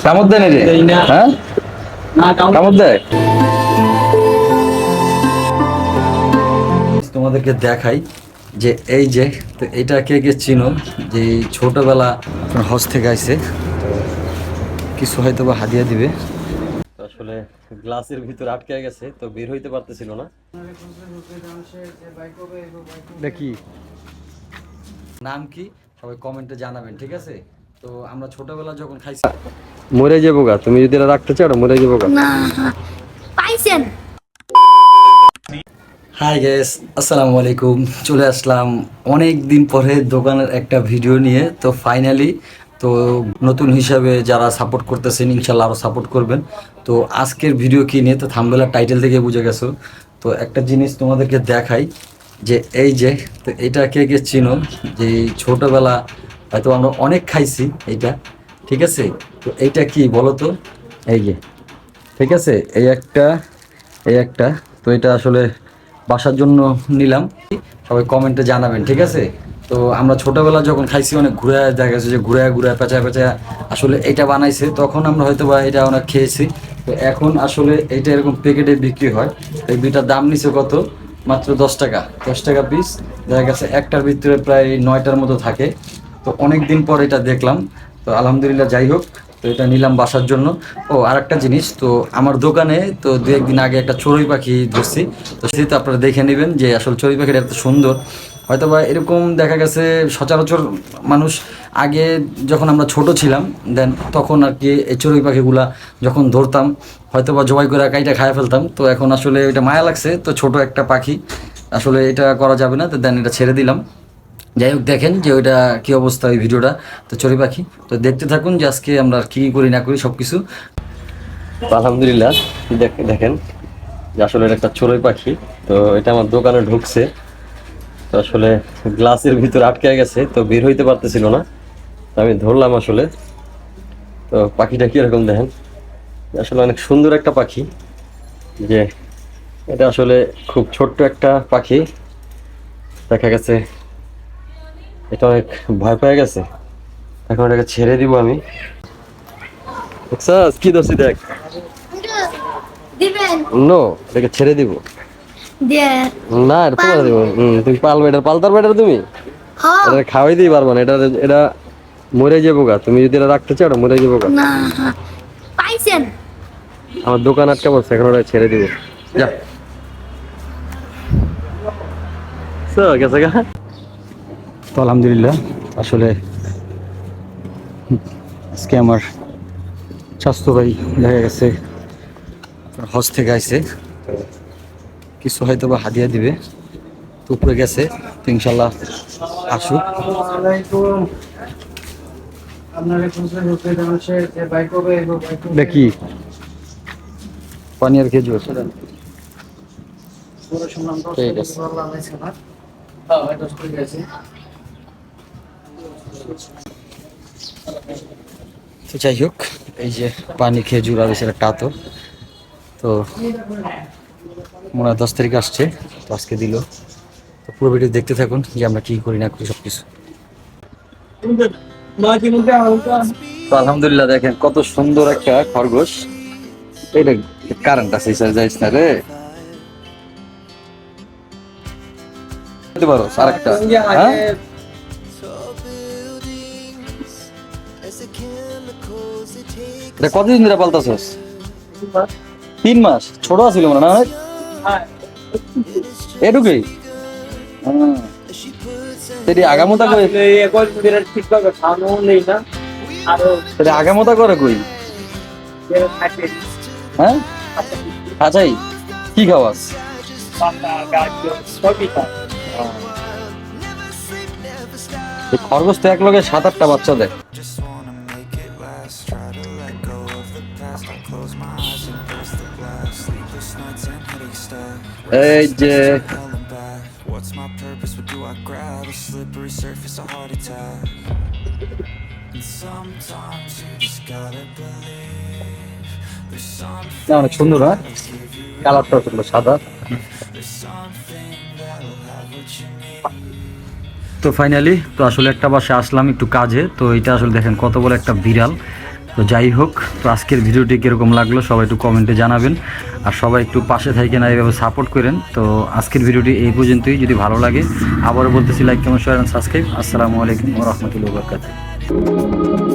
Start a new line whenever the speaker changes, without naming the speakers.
কামড় দেয় না রে? হ্যাঁ, কামড় দেয়। তোমাদেরকে দেখাই যে এই যে, তো এটা কে কে চিনো, যে ছোটবেলা হজ থেকে আইছে, কিছু হয়তো বা হাদিয়া দিবে। আসলে গ্লাসের ভিতর আটকে গেছে, তো বের হইতে পারতেছিল না। দেখি নাম কি সবাই কমেন্টে জানাবেন, ঠিক আছে? তো আমরা ছোটবেলা যখন খাইছি, মরে যাবো গা, তুমি যদি এটা রাখতে চাও মরে যাবো গা।
না পাইছেন।
হাই গাইস, আসসালামু আলাইকুম। চলে আসলাম অনেক দিন পরে দোকানের একটা ভিডিও নিয়ে। তো ফাইনালি, তো নতুন হিসাবে যারা সাপোর্ট করতেছেন ইনশাল্লাহ আরও সাপোর্ট করবেন। তো আজকের ভিডিও কি নিয়ে, তো থাম্বনেল টাইটেল থেকে বুঝে গেছো। তো একটা জিনিস তোমাদেরকে দেখাই যে এই যে, তো এটা কে কে চিনো, যে ছোটবেলা হয়তো আমরা অনেক খাইছি এইটা, ঠিক আছে? তো এইটা কি বলো তো, এই যে, ঠিক আছে, এই একটা, এই একটা। তো এটা আসলে বাসার জন্য নিলাম, সবাই কমেন্টে জানাবেন, ঠিক আছে? তো আমরা ছোটবেলা যখন খাইছি অনেক ঘুরে, দেখা গেছে যে ঘুরে ঘুরে পেঁচা পেঁচা আসলে এটা বানাইছে, তখন আমরা হয়তো বা এটা অনেক খেয়েছি। তো এখন আসলে এইটা এরকম প্যাকেটে বিক্রি হয়। এই দুইটার দাম নিছে কত, মাত্র 10 টাকা, 10 টাকা পিস। দেখা গেছে একটার ভিতরে প্রায় 9টার মতো থাকে। তো অনেক দিন পর এটা দেখলাম, তো আলহামদুলিল্লাহ, যাই হোক। তো এটা নিলাম বাসার জন্য। ও আরেকটা জিনিস, তো আমার দোকানে তো 2-1 দিন আগে একটা চড়ুই পাখি ধরছি। তো সেটা আপনারা দেখে নেবেন যে আসলে চড়ুই পাখিটা এত সুন্দর। হয়তো বা এরকম দেখা গেছে সচরাচর মানুষ আগে যখন আমরা ছোট ছিলাম, দেন তখন আর কি এই চড়ুই পাখিগুলা যখন ধরতাম হয়তো বা জবাই করে কাইটা খাইয়া ফেলতাম। তো এখন আসলে এটা মায়া লাগছে, তো ছোট একটা পাখি, আসলে এটা করা যাবে না, তো দেন এটা ছেড়ে দিলাম। যাই হোক, দেখেন যে ওইটা কী অবস্থা ওই ভিডিওটা। তো চড়ুই পাখি, তো দেখতে থাকুন যে আজকে আমরা কী করি না করি সব কিছু। আলহামদুলিল্লাহ, দেখেন যে আসলে এটা একটা চড়ুই পাখি। তো এটা আমার দোকানে ঢুকছে, তো আসলে গ্লাসের ভিতর আটকে গেছে, তো বের হইতে পারতেছিল না। তো আমি ধরলাম আসলে। তো পাখিটা কীরকম দেখেন, আসলে অনেক সুন্দর একটা পাখি। যে এটা আসলে খুব ছোট্ট একটা পাখি, দেখা গেছে এটা অনেক ভয় পেয়ে গেছে। এখন এটাকে ছেড়ে দিব আমি। দেখছাস কি দোষী, দেখ।
দিবেন
নো, এটাকে ছেড়ে দিব
দিয়ে
না, এটা তোমার দিব। তুমি পালবে, এটা পালতার বেটার তুমি।
হ্যাঁ।
এটা খাওয়াই দিই পারবা না, এটা এটা মরে যাবো গা, তুমি যদি এটা রাখতে চাও মরে যাবো গা।
না পাইছেন।
আমার দোকান আটকা পড়ছে, এখন ওটা ছেড়ে দিব। যা গেছে গা। তো আলহামদুলিল্লাহ, আসলে আজকে আমার স্বাস্থ্য ভাই দেখা গেছে হজ থেকে আইছে, কিছু হয়তো বা হাদিয়া দিবে। তো উপরে গেছে, তো ইনশাল্লাহ আসুক। দেখি পানি আর খেজুর, ঠিক আছে। তো যাই হোক, এই যে পানি খেজুর আর এছাড়া টাতো, তো মনে হয় 10 তারিখ আসছে, তো আজকে দিল। তো পুরো ভিডিও দেখতে থাকুন যে আমরা কি করি না করি সব কিছু। তো আলহামদুলিল্লাহ, দেখেন কত সুন্দর একটা খরগোশ। এটা কারেন্ট আছে, যাইস না রে, দিতে পারো আরেকটা। হ্যাঁ, এটা কতদিন ধরে পালতাছস? 3 মাস। ছোট ছিল মনে না? এটুকুই। সেটি আগামতা করে, সেটি আগামতা করে কই? হ্যাঁ, আচ্ছাই, কি খাওয়াস? এই খরগোশ তো এক লগে 7-8টা বাচ্চা দেয়। এই যে না, অনেক সুন্দর। হ্যাঁ, কালারটা সুন্দর, সাদা। তো ফাইনালি, তো আসলে একটা বাসে আসলাম একটু কাজে। তো এটা আসলে দেখেন কত বড় একটা বিড়াল। তো যাই হোক, তো আজকের ভিডিওটি কীরকম লাগলো সবাই একটু কমেন্টে জানাবেন, আর সবাই একটু পাশে থাকেন আর এইভাবে সাপোর্ট করেন। তো আজকের ভিডিওটি এই পর্যন্তই, যদি ভালো লাগে আবারও বলতেছি like comment share and subscribe. আসসালামু আলাইকুম ওয়া রাহমাতুল্লাহি ওয়া বারাকাতুহু।